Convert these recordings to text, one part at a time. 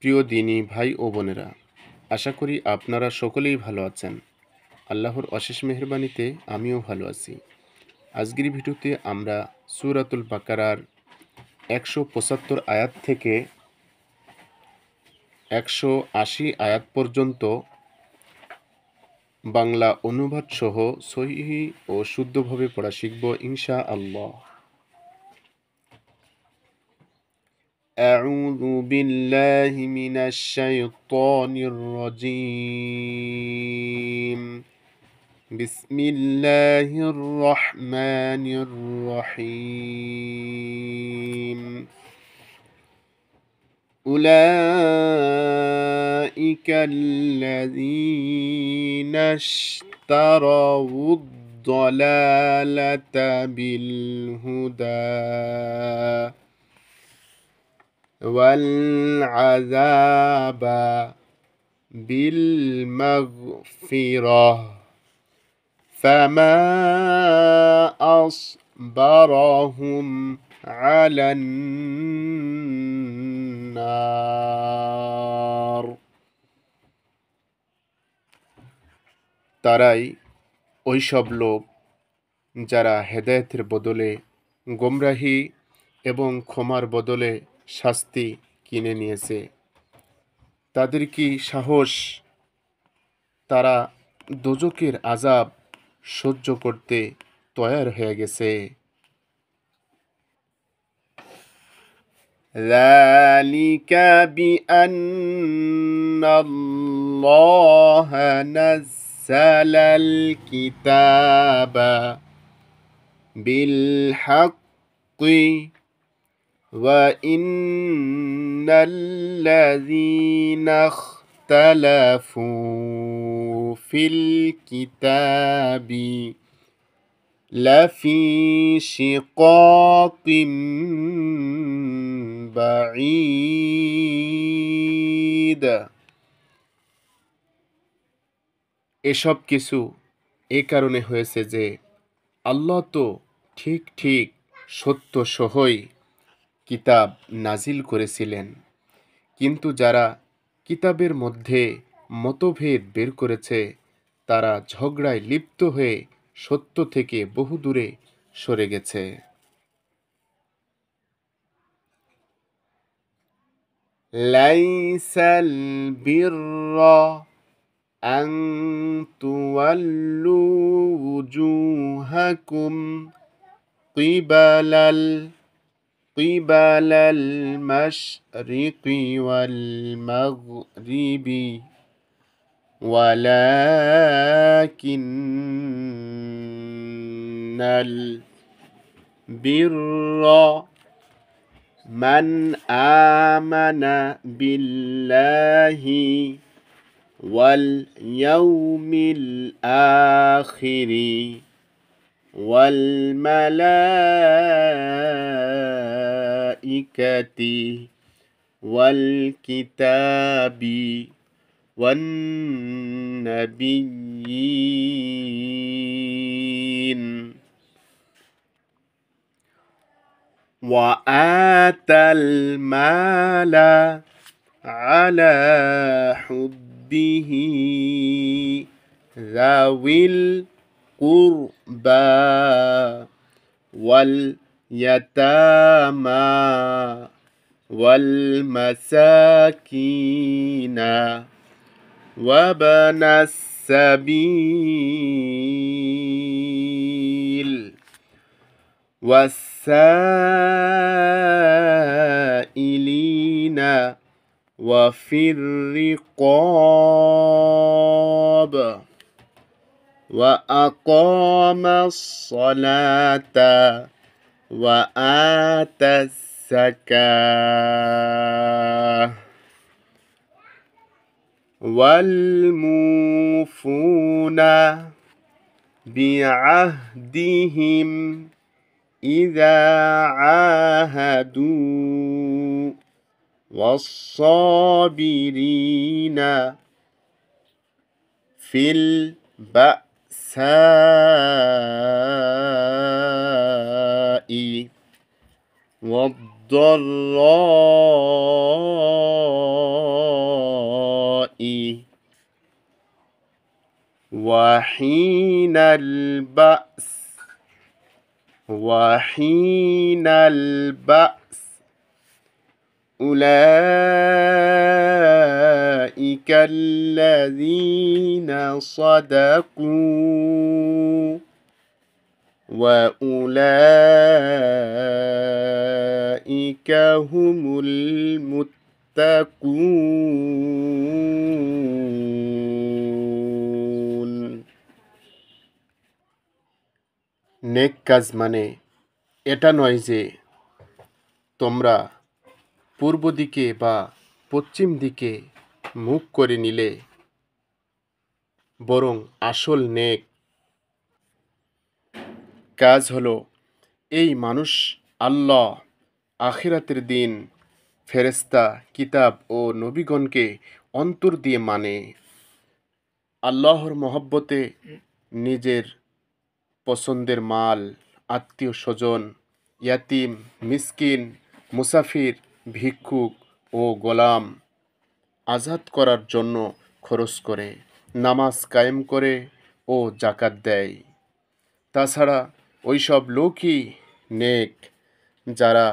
প্রিয় দিনী ভাই ও বোনেরা, আশা করি আপনারা সকলেই ভালো আছেন। আল্লাহর অশেষ মেহেরবানিতে আমিও ভালো আছি। আজকের ভিডিওতে আমরা সূরাতুল বাকারার ১৭৫ আয়াত থেকে ১৮০ আয়াত পর্যন্ত বাংলা অনুবাদ সহ সহিহ ও শুদ্ধভাবে পড়া শিখব ইনশাআল্লাহ। أعوذ بالله من الشيطان الرجيم. بسم الله الرحمن الرحيم. أولئك الذين اشتروا الضلالة بالهدى والعذاب بالمغفرة فما أصبرهم على النار. তারাই ওইসব লোক যারা হেদায়েতের বদলে গোমরাহি এবং ক্ষমার বদলে শাস্তি কিনে নিয়েছে। তাদের কি সাহস? তারা দোজখের আযাব সহ্য করতে তৈয়ার হয়ে গেছে। যালিকা বিআন্নাল্লাহা নাযালাল কিতাবা বিল হাক্কি وَإِنَّ الَّذِينَ اخْتَلَفُوا فِي الْكِتَابِ لَفِي شِقَاقٍ بَعِيدٍ. এসব কিছু এ কারণে হয়েছে যে আল্লাহ তো ঠিক ঠিক সত্য সহই কিতাব নাজিল করেছিলেন, কিন্তু যারা কিতাবের মধ্যে মতভেদ বের করেছে তারা ঝগড়ায় লিপ্ত হয়ে সত্য থেকে বহু দূরে সরে গেছে। লাইসাল বিররা আন তুওয়াল্লু ওয়ুজুহাকুম قبل المشرق والمغرب ولكن البر من آمن بالله واليوم الآخر والملائكة والكتاب والنبيين وآتى المال على حبه ذوي القربى واليتامى والمساكين وابن السبيل والسائلين وفي الرقاب وأقام الصلاة وآتى الزكاة والموفون بعهدهم إذا عاهدوا والصابرين في البأساء والضراء وحين البأس وحين البأس أولئك الذين صدقوا وأولئك هم المتقون। নেক কাজ মানে এটা নয় যে তোমরা পূর্ব দিকে বা পশ্চিম দিকে মুখ করে নিলে, বরং আসল নেক কাজ হলো এই মানুষ আল্লাহ, আখিরাতের দিন, ফেরেশতা, কিতাব ও নবীগণকে অন্তর দিয়ে মানে, আল্লাহর মহব্বতে নিজের পছন্দের মাল, আত্মীয় স্বজন, ইয়াতিম, মিসকিন, মুসাফির, ভিক্ষুক ও গোলাম আজাদ করার জন্য খরচ করে, নামাজ কায়েম করে ও জাকাত দেয়। তাছাড়া ওইসব লোকই নেক যারা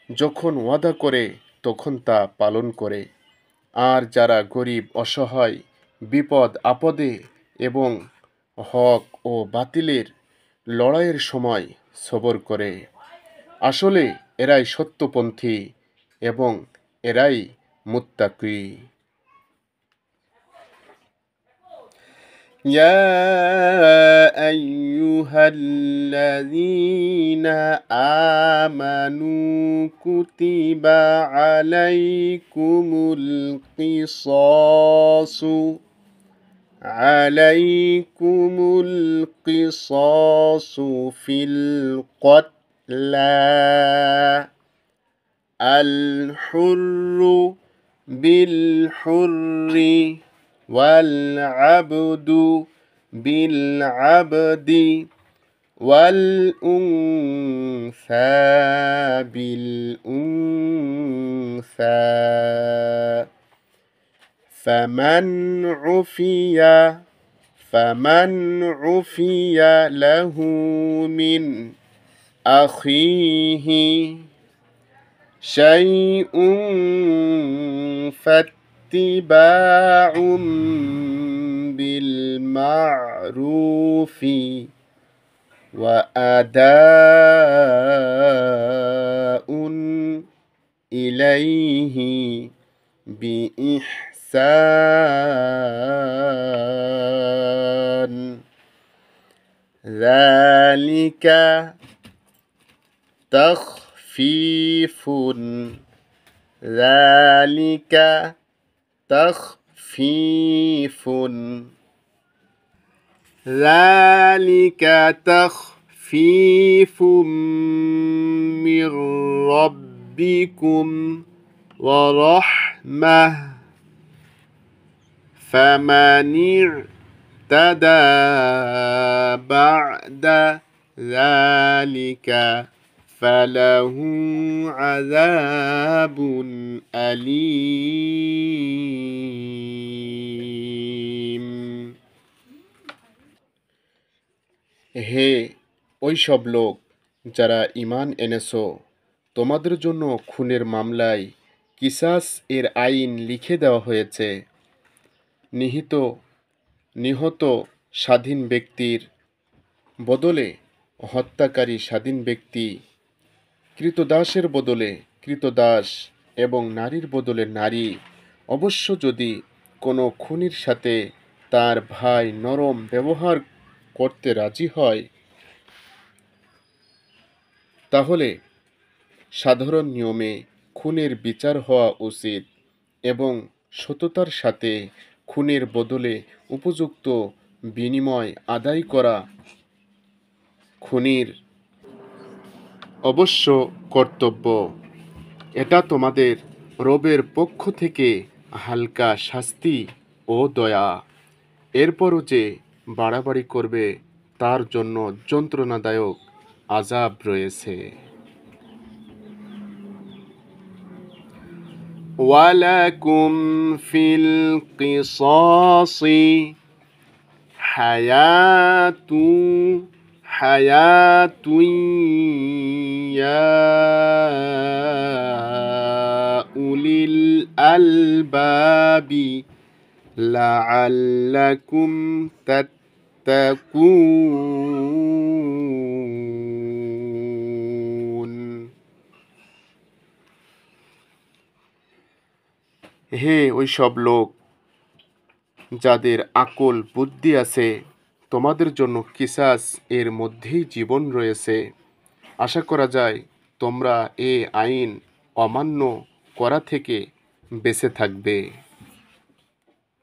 যখন ওয়াদা করে তখন তা পালন করে, আর যারা গরিব, অসহায়, বিপদ আপদে এবং হক ও বাতিলের লড়াইয়ের সময় সবর করে। আসলে এরাই সত্যপন্থী এবং এরাই মুত্তাকি। يا أيها الذين آمنوا كتب عليكم القصاص في القتلى، الحر بالحر والعبد بالعبد والأنثى بالأنثى، فمن عفي له من أخيه شيء فاتباع بالمعروف وأداء إليه بإحسان، ذلك تخفيف من ربكم ورحمة، فمن اعتدى بعد ذلك فله عذاب أليم। হে ওই সব লোক যারা ঈমান এনেছো, তোমাদের জন্য খুনের মামলায় কিসাস এর আইন লিখে দেওয়া হয়েছে। নিহত স্বাধীন ব্যক্তির বদলে হত্যাকারী স্বাধীন ব্যক্তি, কৃতদাসের বদলে কৃতদাস এবং নারীর বদলে নারী। অবশ্য যদি কোনো খুনির সাথে তার ভাই নরম ব্যবহার করতে রাজি হয়, তাহলে সাধারণ নিয়মে খুনের বিচার হওয়া উচিত এবং সততার সাথে খুনের বদলে উপযুক্ত বিনিময় আদায় করা খুনির অবশ্য কর্তব্য। এটা তোমাদের রবের পক্ষ থেকে হালকা শাস্তি ও দয়া। এরপরও যে বাড়াবাড়ি করবে তার জন্য যন্ত্রণাদায়ক আযাব রয়েছে। ওয়ালাকুম ফিল কিসাসি হায়াতু হায়াতুন ইয়া উলিল আলবাবি লাআল্লাকুম তাত্তাকুন। হে ওই সব লোক যাদের আকল বুদ্ধি আছে, তোমাদের জন্য কিসাস এর মধ্যেই জীবন রয়েছে। আশা করা যায় তোমরা এ আইন অমান্য করা থেকে বেঁচে থাকবে।